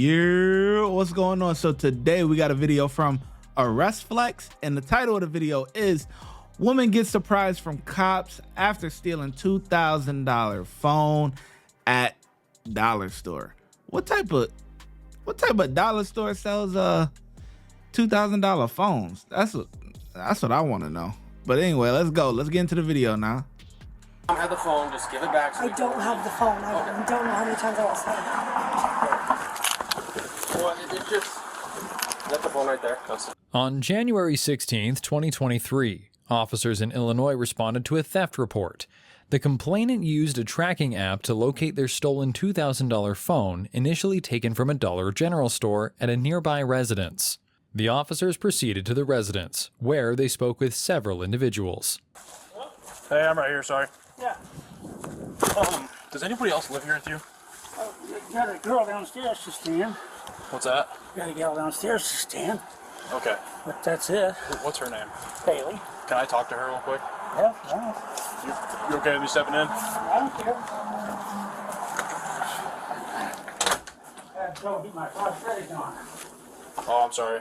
Yeah, what's going on? So today we got a video from ArrestFlix, and the title of the video is "Woman Gets Surprised from Cops After Stealing $2,000 Phone at Dollar Store." What type of dollar store sells $2,000 phones? That's what I want to know. But anyway, let's go. Let's get into the video now. I have the phone. Just give it back. I don't have the phone. I don't know how many times I will say. Well, it's just let the phone right there. On January 16th, 2023, officers in Illinois responded to a theft report. The complainant used a tracking app to locate their stolen $2,000 phone, initially taken from a Dollar General store at a nearby residence. The officers proceeded to the residence, where they spoke with several individuals. Hey, I'm right here, sorry. Yeah. Does anybody else live here with you? Oh, you got a girl downstairs to stand. What's that? You got a gal downstairs to stand. Okay. But that's it. What's her name? Bailey. Can I talk to her real quick? Yeah, yeah. You okay with me stepping in? I don't care. I had trouble getting my prosthetics on. Oh, I'm sorry.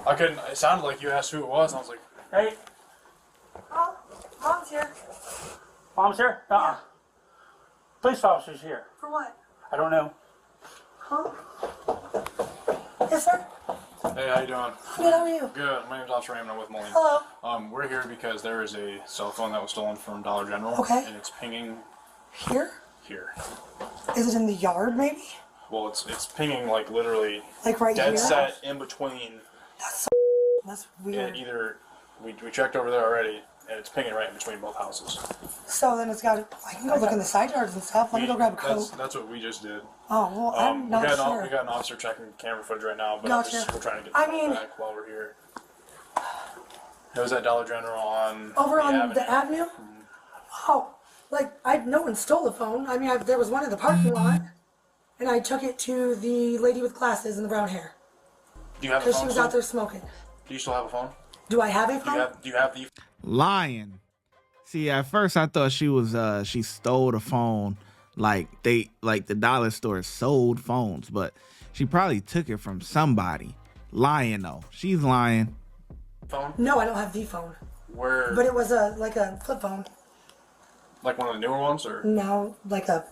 I couldn't, it sounded like you asked who it was, and I was like, Hey. Oh, Mom's here. Mom's here? Uh-uh. Police officer's here. For what? I don't know. Huh? Yes, sir? hey, how you doing? Good, how are you? Good, my name's Officer Raymond. I'm with Moline. Hello. We're here because there is a cell phone that was stolen from Dollar General. Okay. And it's pinging Here? here. Is it in the yard, maybe? Well, it's pinging like literally Like right dead here? set in between. That's And weird. either, we checked over there already, and it's pinging right in between both houses. So then it's got to, I can go look in the side yards and stuff. Let me go grab a coat. That's what we just did. Oh, well, I'm we not got sure. we got an officer checking camera footage right now, but Gotcha. we're trying to get I the mean- back while we're here. It was at Dollar General on Over on Avenue. the avenue? Oh, like, no one stole the phone. I mean, there was one in the parking lot, and I took it to the lady with glasses and the brown hair. Do you have a Because phone? she was still? out there smoking. Do you still have a phone? Do I have a phone? Do you have the? Lying. See, at first I thought she was she stole the phone, like the dollar store sold phones, but she probably took it from somebody. Lying though. She's lying. Phone? No, I don't have the phone. Where? But it was like a flip phone. Like one of the newer ones, or No, like a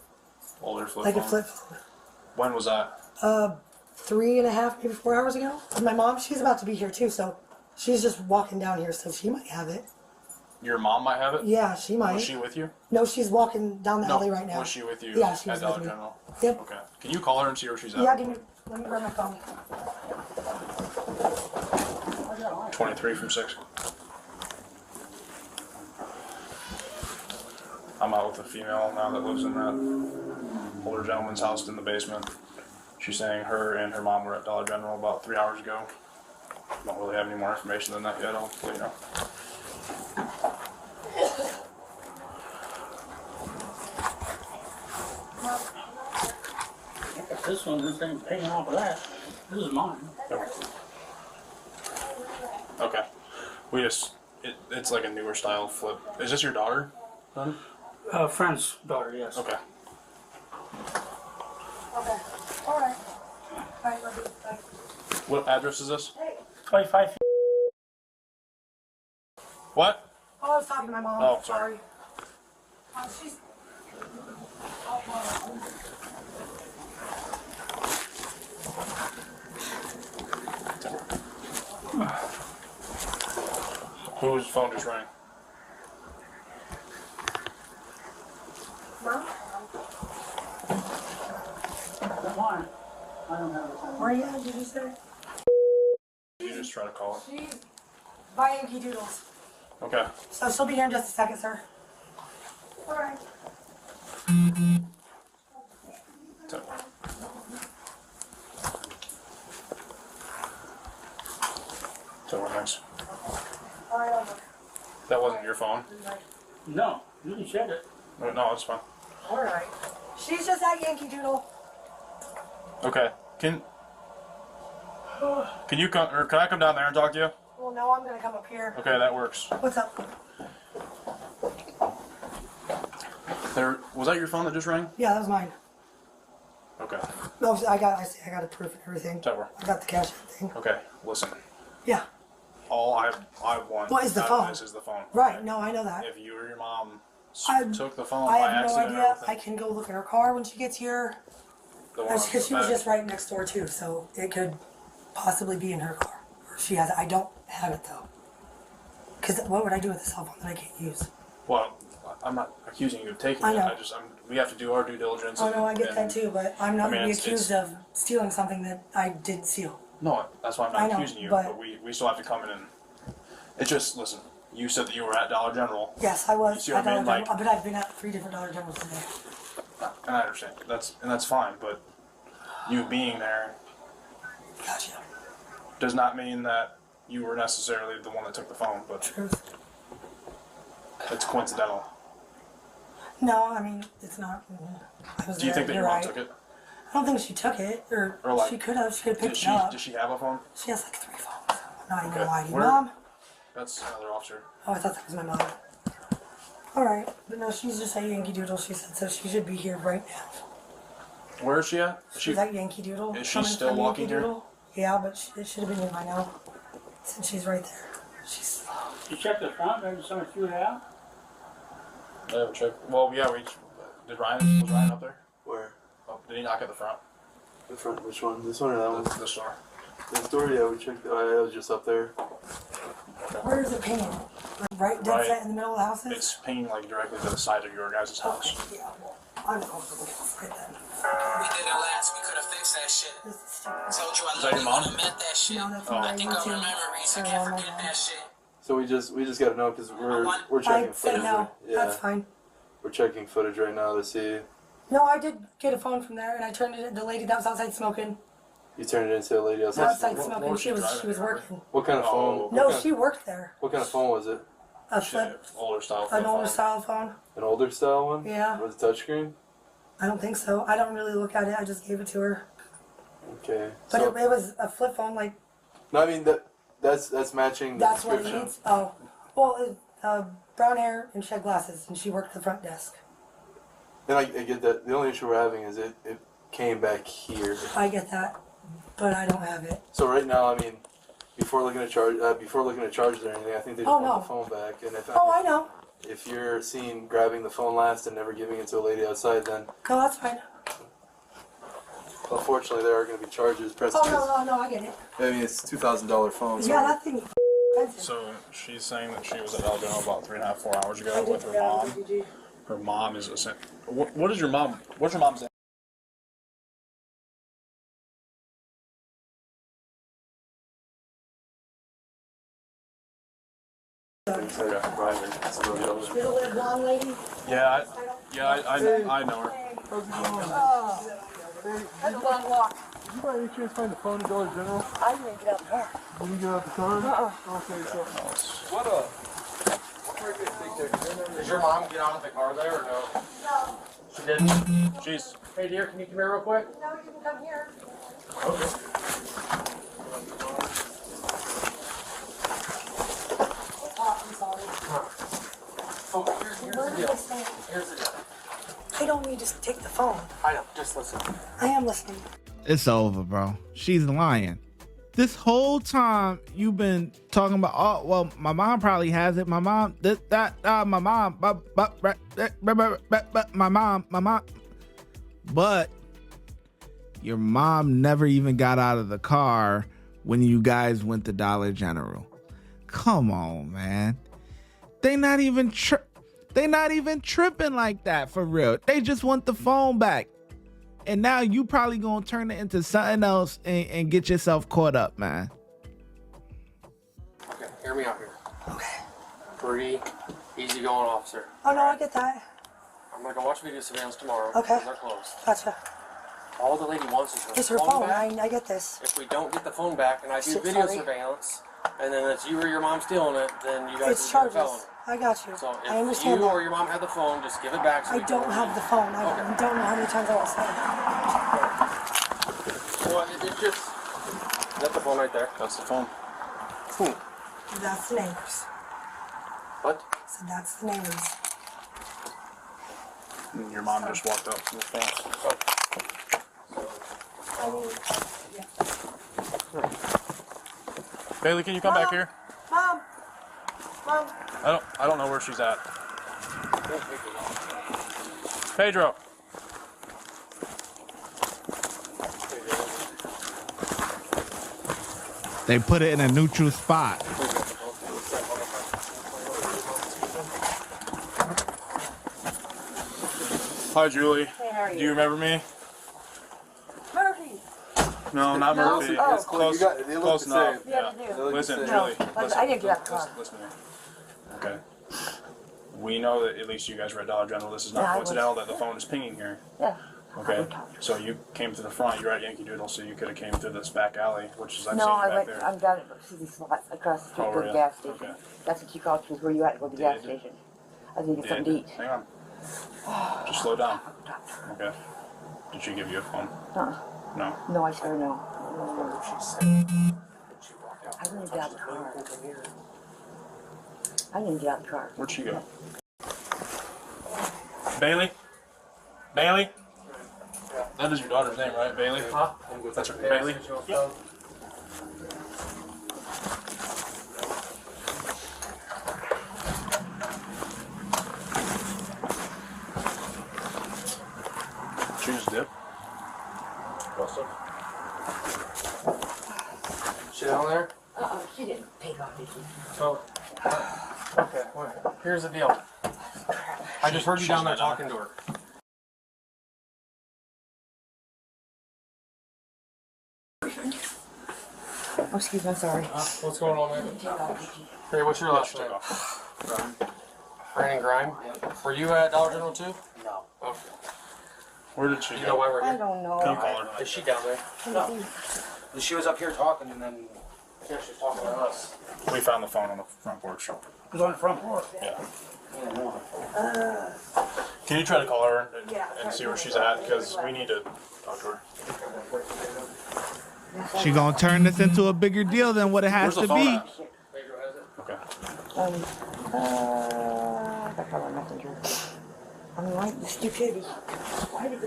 older flip like phone? a flip phone. When was that? 3.5, maybe 4 hours ago. And my mom, she's about to be here too, so she's just walking down here, so she might have it. Your mom might have it. Yeah, she might. Was she with you? No, she's walking down the alley right now. Was she with you? Yeah, she was at Dollar with me. General. Yep. Okay. Can you call her and see where she's at? Yeah, let me grab my phone. 23 from 6. I'm out with a female now that lives in that older gentleman's house in the basement. She's saying her and her mom were at Dollar General about 3 hours ago. Don't really have any more information than that yet, I'll let you know. This one's ain't paying off of that. This is mine. Okay. We just, it's like a newer style flip. Is this your daughter, son? Friend's daughter, yes. Okay. Okay. All right. All right, love you. Bye. What address is this? 25 feet. What? Oh, I was talking to my mom. Oh, sorry. She's... Whose phone just rang? Mom? Mine. I don't have a phone. Where are you at, did you say? You just try to call it. She's by Yankee Doodles. Okay. So she'll be here in just a second, sir. All right. So, we're nice. All right, over. That wasn't your phone? No, you can check it. No, it's fine. All right. She's just at Yankee Doodle. Okay. Can you come, or can I come down there and talk to you? Well, no, I'm gonna come up here. Okay, that works. What's up? Was that your phone that just rang? Yeah, that was mine. Okay. Okay. No, I got the proof and everything. Whatever. I got the cash thing. Okay, listen. Yeah. All I want What is the out of phone? this is the phone. Right. Okay? No, I know that. If you or your mom took the phone I by have no accident or idea. everything, I can go look at her car when she gets here. the one Because she was back. just right next door too, so it could possibly be in her car. Or she has it. I don't have it though. Because what would I do with a cell phone that I can't use? Well, I'm not accusing you of taking I it. know. We have to do our due diligence. Oh no, I get that too, but I'm not I mean, going to be it's- accused of stealing something that I didn't steal. No, that's why I'm I not know, accusing you. but- But we still have to come in and. It's just listen. You said that you were at Dollar General, Yes, I was You see at what I Dollar mean? General, but I've been at 3 different Dollar Generals today. and I understand that's fine. But you being there Gotcha. does not mean that you were necessarily the one that took the phone. But Truth. it's coincidental. No, I mean, it's not. I was Do you there, think that you're your mom right. took it? I don't think she took it, or like, she could have picked Did it she? up. Did she have a phone? She has like 3 phones. I'm not even Okay. lying. Where- Mom? That's another officer. Oh, I thought that was my mom. Alright, but no, she's just at Yankee Doodle, she said, so she should be here right now. Where is she at? Is She's at Yankee Doodle. is she coming still from walking Yankee here? Doodle. Yeah, but it should have been here by now. Since she's right there. She's slow. You checked the front, maybe somebody threw it out? Yeah, we checked. Well, yeah, was Ryan up there? Where? Oh, did he knock at the front? The front, which one? This one or that one? The store. The store, yeah, we checked. I was just up there. Where is it painted? Like right dead Right. set in the middle of the houses? It's pinging like directly to the side of your guys' house. Okay, yeah, well, I'm going to look at then. We did it last. We could have fixed that shit. This is stupid. Told you I Is that love your you mom? when I met that shit. No, that's Oh. my I think of her YouTube. memories. I Or can't one forget of them. that shit. So we just got to know because we're I checking said footage. no. Yeah, That's fine. we're checking footage right now to see. No, I did get a phone from there, and I turned it. The lady that was outside smoking. You turned it into a lady outside. Outside what smoking. was She she was driving? working. What kind of Oh. phone? No, what kind she worked there. What kind of phone was it? A Shit, flip, older style. an flip older phone. style phone. An older style one? Yeah. Was it touchscreen? I don't think so. I don't really look at it. I just gave it to her. Okay. But So it was a flip phone. Like no, I mean that's matching the that's what it description. needs. Oh, well, brown hair and she had glasses, and she worked the front desk. And I get that. The only issue we're having is it came back here. I get that, but I don't have it. So right now, I mean, before looking at charges or anything, I think they just Oh, want no. the phone back. And Oh, I know. if you're seen grabbing the phone last and never giving it to a lady outside, then No, that's fine. unfortunately there are going to be charges. Oh no, I get it. I mean, it's $2,000 phone. So Yeah, that thing. Expensive. So she's saying that she was at Dollar General about 3.5, 4 hours ago I did with her forget mom. about the DG. Her mom is what is your mom? What's your mom's name? She's a little blonde lady. Yeah, I know her. That's a long walk. Did you by any chance find the phone at Dollar General? I didn't even get out the car. Did you get out the car? Okay, so What Did your mom get out of the car there or no? No, She didn't. Jeez. Hey dear, can you come here real quick? no, you can come here. Oh, I'm sorry. Oh, here's Where the did I deal. say? Here's the deal. I don't need to take the phone. I know, just listen. I am listening. It's over, bro. She's lying. This whole time you've been talking about, oh, well, my mom probably has it. My mom, my mom, my mom. But your mom never even got out of the car when you guys went to Dollar General. Come on, man. They not even tripping like that for real. They just want the phone back. And now you probably gonna turn it into something else and get yourself caught up, man. Okay, hear me out here. Okay. Pretty easy going, officer. Oh no, I get that. I'm gonna go watch video surveillance tomorrow. Okay. 'Cause they're closed. Gotcha. All the lady wants is her It's her phone phone. back. I get this. If we don't get the phone back and I do Shit, video sorry. surveillance, and then it's you or your mom stealing it, then you guys It's will get a charges. felony. I got you. So if I understand you that. or your mom have the phone, just give it back. So I we can don't have the phone. I Okay. don't know how many times I will say it. Well, it's just. That's the phone right there. That's the phone. That's the neighbors. What? So that's the neighbors. And your mom just walked up to the phone. So Bailey, can you come back here? Mom. Mom. I don't know where she's at. Pedro. They put it in a neutral spot. Hi, Julie. Hey, how are Do you remember me? Murphy. No, not No? Murphy. Oh. It's close, They look close the enough. same. Yeah, they do. Listen, No, Julie. I didn't get out the car. Listen to me. Okay. We know that at least you guys were at Dollar General. This is not Yeah, I coincidental was. that the phone is pinging here. Yeah. Okay. So you came to the front. You're at Yankee Doodle, so you could have came through this back alley, which is I've No, seen I back went. there. I'm down at the spot across the street Oh, to the really? gas station. Okay. That's what you called. She was where you at to go to the gas Did. station. I was gonna get something to eat. Hang on. Just slow down. Okay. Did she give you a phone? No. No, I swear no. I didn't even get out of the car. I didn't get out of the car. Where'd she go? Bailey? Bailey? That is your daughter's name, right? Bailey? Huh? That's her. Bailey? Yep. She just dipped. She down there? She didn't take off, did she? Oh. Okay, well, here's the deal. I just heard you down there talking to her. Oh, excuse me, I'm sorry. What's going on, man? Take off, did she? Hey, what's your last name? Brandon Grime. Were you at Dollar General too? No. Okay. Where did she You go? know why we're I here? don't know. Come call her. Is she down there? No. She was up here talking and then she was talking to us. We found the phone on the front porch. It was on the front porch. Yeah. Can you try to call her and see where she's at? Because we need to talk to her. She gonna turn this into a bigger deal than what it has Where's the to phone be. at? Okay. I got her on Messenger. I'm like the stupidity. Why did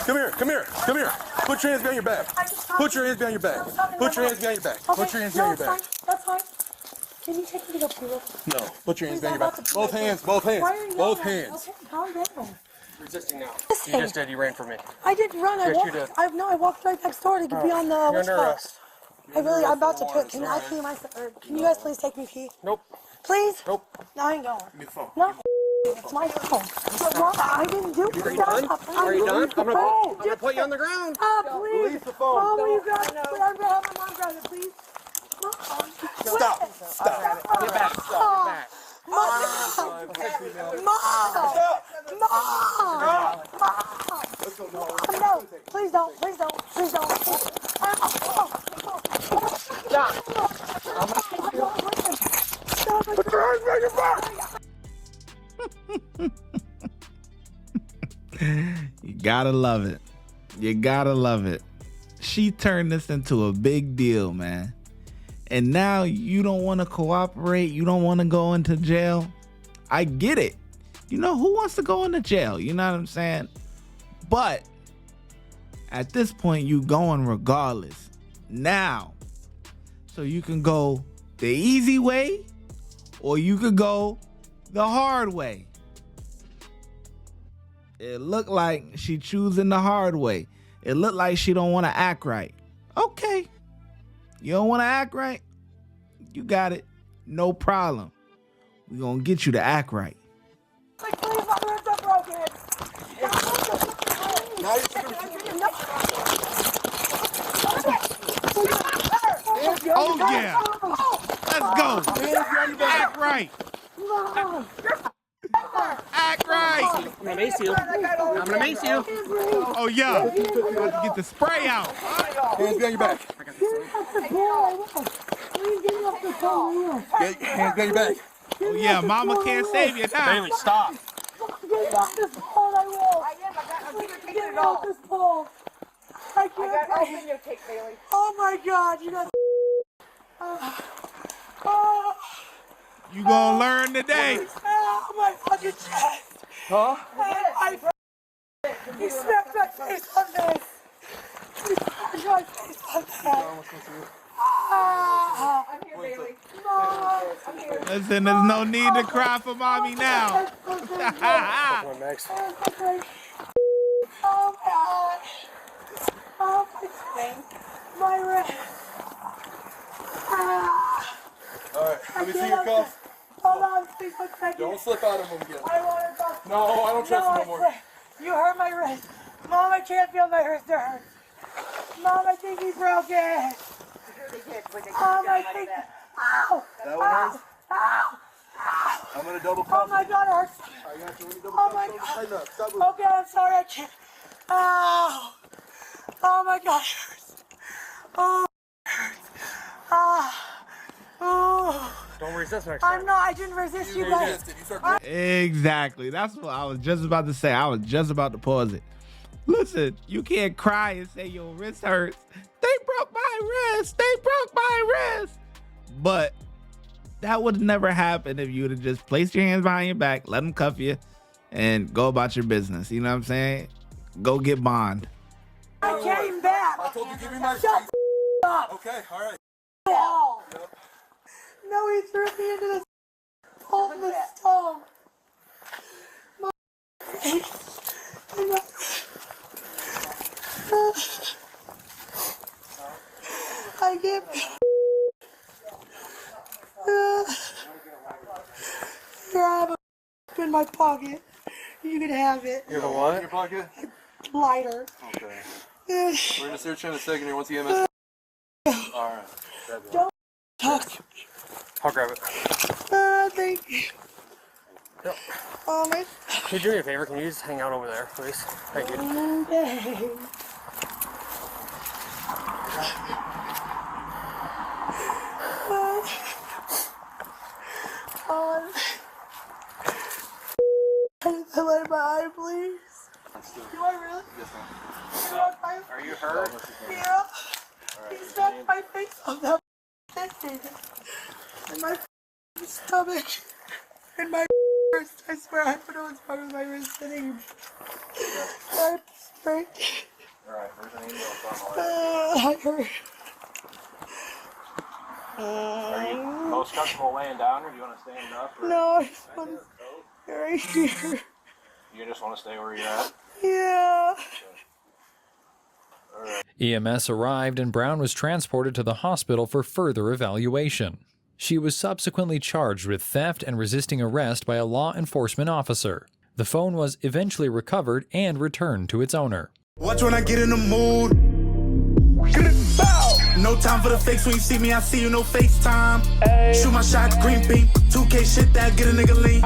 Come here, come here, come here. Put your hands behind your back. Put your hands behind your back. Put your hands behind your back. Put your hands behind your back. That's fine. Can you take me to go pee real quick? No, put your hands Please, behind your I'm about back. to- Both hands, both hands, Why are you both yelling? hands. Okay, calm down. Resisting now. Listen. You just did. You ran from me. I didn't run. I Yes, walked. you did. I walked right next door to be on the. You're what's it under called? arrest. I'm about to put. Can I pee myself? Or can you guys please take me pee? Nope. Please? Nope. No, I ain't going. Give me the phone. No. It's my phone. No, I didn't do it. Are you done? Are you done? I'm gonna put you on the ground. Please. Release the phone. Mom, will you grab it? I'm gonna have my mom grab it, please. Mom. Stop. Stop. Get back. Stop. Get back. Mom. No, please don't. Please don't. Please don't. Stop. Put your hands behind your back. You gotta love it. You gotta love it. She turned this into a big deal, man. And now you don't want to cooperate. You don't want to go into jail. I get it. You know, who wants to go into jail? You know what I'm saying? But at this point, you going regardless. Now, so you can go the easy way or you could go the hard way. It looked like she choosing the hard way. It looked like she don't want to act right. Okay. You don't want to act right? You got it. No problem. We're going to get you to act right. Like, please, my ribs are broken. Now you Oh, yeah. Let's go. Act right. Act right. I'm gonna mace you. I'm gonna mace you. Oh, yeah. About to get the spray out. hands behind your back. Get hands behind your back. Oh, yeah. Mama can't save you now. Bailey, stop. Get off this pole, I will. Get off this pole. I can't. I'll videotape, Bailey. Oh my God, you guys. You gonna learn today. Oh my fucking chest. Huh? You smacked my face on this. You smacked my face on that. I'm here, Bailey. Mom, I'm here. Listen, there's no need to cry for mommy now. Come on, Max. Oh gosh. Oh my wrist. Alright, let me see your cuffs. Hold on, please, 1 second. Don't slip out of them again. I want to go. No, I don't trust you no more. You hurt my wrist. Mom, I can't feel my wrist. It hurts. Mom, I think he broke it. Mom, I think. Ow. That one hurts? Ow. I'm gonna double Oh cuff. my God, it hurts. I got you. Let me double Oh cuff. my Don't God. tighten up. Stop moving. Okay, I'm sorry, I can't. Ow. Oh my God, it hurts. Oh, it hurts. Oh. Don't resist next I'm time. not, I didn't resist you guys. Resisted. You start Exactly. That's what I was just about to say. I was just about to pause it. Listen, you can't cry and say your wrist hurts. They broke my wrist. They broke my wrist. But that would never happen if you would have just placed your hands behind your back, let them cuff you, and go about your business. You know what I'm saying? Go get bond. I came back. I told you, give me my Shut the up. Okay, alright. Wall. No, he threw me into the hole in the stove. My face. I can't. Here, I have a in my pocket. You can have it. You have a In what? your pocket? Lighter. Okay. We're gonna search in a second here once the EMS. Alright. Don't touch me. I'll grab it. Thank you. Oh, my. Can you do me a favor? Can you just hang out over there, please? Thank you. Okay. I let my eye, please. Do I really? Yes, Are you hurt? Yeah. He smacked my face on that thing. And my stomach. And my wrist. I swear I put it was part of my wrist sitting. I'm straight. Alright, there's an email I hurt. Are you most comfortable laying down, or do you want to stand up? Or No, I just want to stay right here. you just want to stay where you're at? Yeah. EMS arrived and Brown was transported to the hospital for further evaluation. She was subsequently charged with theft and resisting arrest by a law enforcement officer. The phone was eventually recovered and returned to its owner. Watch when I get in the mood. No time for the fakes. When you see me, I see you, no FaceTime. Shoot my shot, green beam. 2K shit that get a nigga lean.